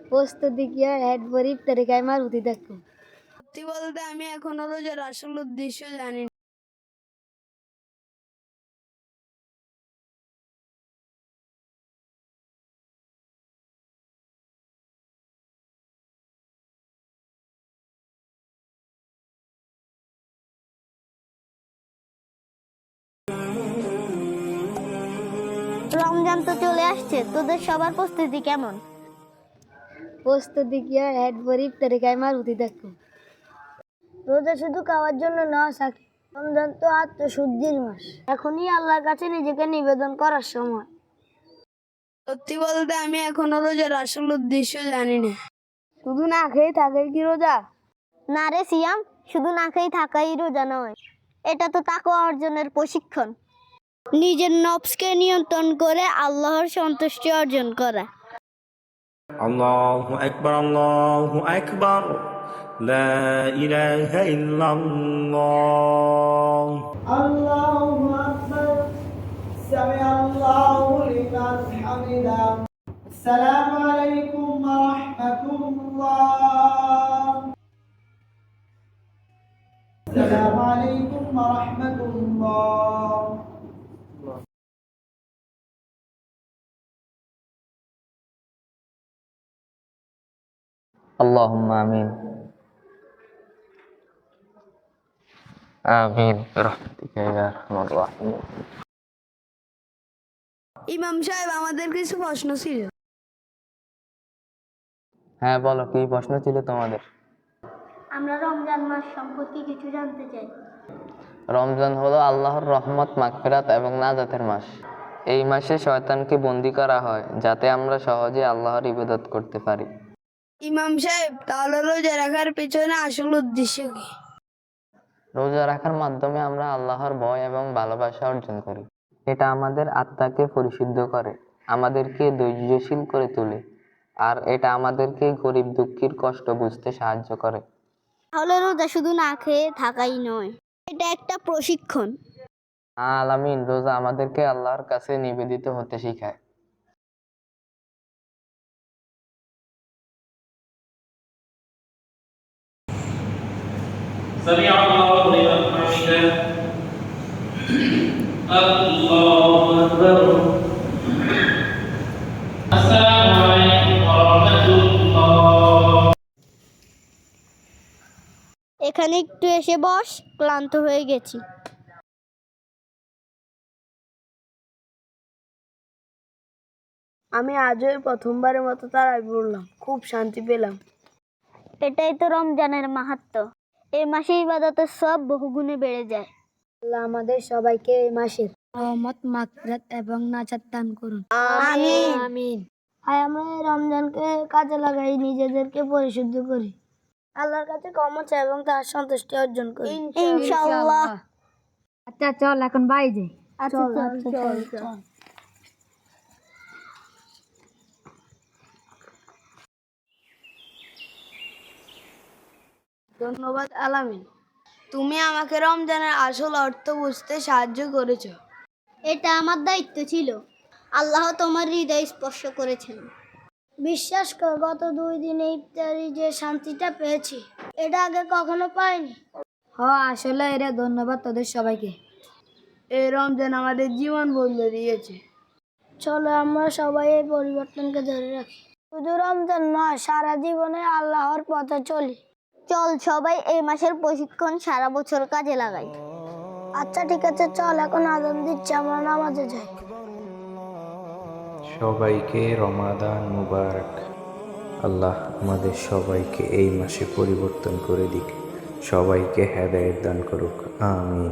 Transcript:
প্রস্তুতি কি আর হেড ভরি তরিকায় মারুতি দেখো। সত্যি বলতে আমি এখনো রোজার আসল উদ্দেশ্য জানি না। রমজান তো চলে আসছে, তোদের সবার প্রস্তুতি কেমন? প্রস্তুতি কি আর হেড ভরি তরিকায় মারুতি দেখো। রোজা শুধু খাওয়ার জন্য না সাকি, রমজান তো আত্মশুদ্ধির মাস। এখনই আল্লাহর কাছে নিজেকে নিবেদন করার সময়। সত্যি বলতে আমি এখনো রোজার আসল উদ্দেশ্য জানি না। শুধু না খেয়ে থাকে কি রোজা? না রে সিয়াম, শুধু না খেয়ে থাকাই রোজা নয়, এটা তো তাকওয়া অর্জনের প্রশিক্ষণ। নিজের নফসকে নিয়ন্ত্রণ করে আল্লাহর সন্তুষ্টি অর্জন করা। আল্লাহু আকবার, আল্লাহু আকবার, লা ইলাহা ইল্লাল্লাহ, আল্লাহু আকবার, সামিআল্লাহু লিমান হামিদা। আসসালামু আলাইকুম ওয়া রাহমাতুল্লাহ। আসসালামু আলাইকুম ওয়া রাহমাতুল্লাহ। اللهم آمين آمين برحمتك يا أرحم الراحمين. ইমাম সাহেব, আমাদের কিছু প্রশ্ন ছিল। হ্যাঁ বলো, কি প্রশ্ন ছিল তোমাদের? আমরা রমজান মাস সম্পর্কে কিছু জানতে চাই। রমজান হলো আল্লাহর রহমত, মাগফিরাত এবং নাজাতের মাস। এই মাসে শয়তানকে বন্দী করা হয় যাতে আমরা সহজে আল্লাহর ইবাদত করতে পারি। ইমাম সাহেব, তাহলে রোজা রাখার পেছনে আসল উদ্দেশ্য কি? রোজা রাখার মাধ্যমে আমরা আল্লাহর ভয় এবং ভালোবাসা অর্জন করি। এটা আমাদের আত্মাকে পরিশুদ্ধ করে, আমাদেরকে ধৈর্যশীল করে তোলে, আর এটা আমাদেরকে গরিব দুঃখীর কষ্ট বুঝতে সাহায্য করে। তাহলে রোজা শুধু না খেয়ে থাকাই নয়, এটা একটা প্রশিক্ষণ। আলামিন, রোজা আমাদেরকে আল্লাহর কাছে নিবেদিত হতে শেখায়। سمع الله لمن حمده الله أكبر السلام عليكم ورحمة الله. এখানে একটু এসে বস, ক্লান্ত হয়ে গেছি। আমি আজই প্রথমবারের মতো তারাই বললাম, খুব শান্তি পেলাম। এটাই তো রমজানের মাহাত্ম্য। এই মাসে ইবাদতের সব বহুগুণে বেড়ে যায়। আল্লাহ আমাদের সবাইকে এই মাসের রহমত, মাগফিরাত এবং নাজাত দান করুন। আমিন। আমিন। আর আমরা এই রমজানকে কাজে লাগাই, নিজেদেরকে পরিশুদ্ধ করি, আল্লাহর কাছে ক্ষমা চাই এবং তার সন্তুষ্টি অর্জন করি ইনশাআল্লাহ। আচ্ছা চল এখন বাড়ি যাই। আচ্ছা চল। ধন্যবাদ আলামিন, তুমি আমাকে রমজানের আসল অর্থ বুঝতে সাহায্য করেছো। এটা আমার দায়িত্ব ছিল। আল্লাহ তোমার হৃদয় স্পর্শ করেছেন। বিশ্বাস কর, গত 2 দিনে ইফতারি যে শান্তিটা পেয়েছি, এটা আগে কখনো পাইনি। আসলে এরা ধন্যবাদ তোদের সবাইকে। এই রমজান আমাদের জীবন বদলে দিয়েছে। চলো আমরা সবাই এই পরিবর্তনকে ধরে রাখি। শুধু রমজান নয়, সারা জীবনে আল্লাহর পথে চলি। চল সবাই এই মাসের প্রশিক্ষণ সারা বছর কাজে লাগাই। আচ্ছা ঠিক আছে, চল এখন আজান দিচ্ছে, আমরা নামাজে যাই। সবাইকে রমাদান মুবারক। আল্লাহ আমাদের সবাইকে এই মাসে পরিবর্তন করে দিক, সবাইকে হেদায়েত দান করুক। আমিন।